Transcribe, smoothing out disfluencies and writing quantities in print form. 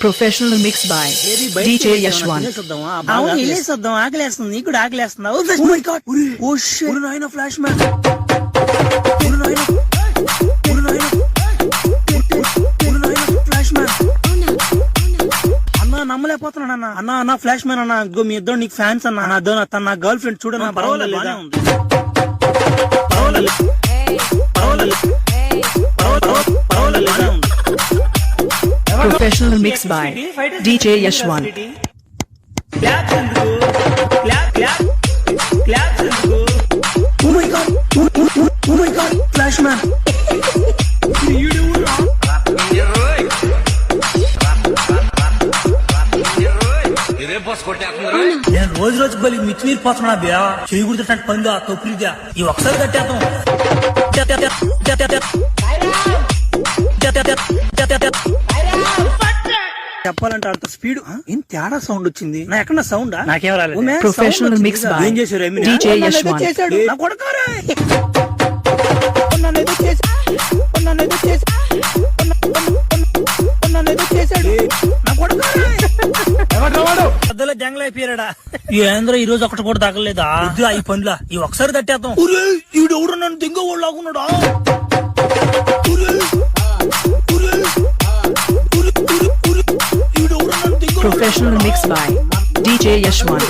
Professional mix by DJ Yashwant. అవును వెళ్ళేసొద్దాం, ఆకలేస్తుంది, నీకు కూడా ఆకలేస్తుందా? ఓ షిట్ నాయనా ఫ్లాష్ మ్యాన్, ఫ్లాష్ మ్యాన్ అన్నా, నమ్మలేకపోతున్నాను అన్న. అన్న అన్న ఫ్లాష్ మ్యాన్ అన్న, ఇదిగో మీ ఇద్దరు నీకు ఫ్యాన్స్ అన్న. తన నా గర్ల్ ఫ్రెండ్ చూడన్నా, పర్వాలేదు Professional mix by DJ Yashwant. Oh my god, oh my god, Flash Man. నేను రోజు బలి మిచ్చిమీరిపోతున్నా బ్యా, చేయకూడదు పనిదా తొప్పిదా. ఈ ఒకసారి కట్టేద్దాం. చెప్పాలంటే అంత స్పీడ్ ఏం తేడా సౌండ్ వచ్చింది. నా ఎక్కడ సౌండ్ నాకేం రాలేదు. Professional mix by ఏం చేశారు DJ Yashwant. నా కొడుకారా పెద్దలో జంగల్ అయిపోయాడా ఏంద్ర. ఈ రోజు ఒకటి కూడా తగలేదా? ఈ పనులా ఈ ఒకసారి తట్టేద్దాం. ఈడెవడు నన్ను దింగ వాళ్ళు లాగున్నాడా? Professional mix by DJ Yashwant.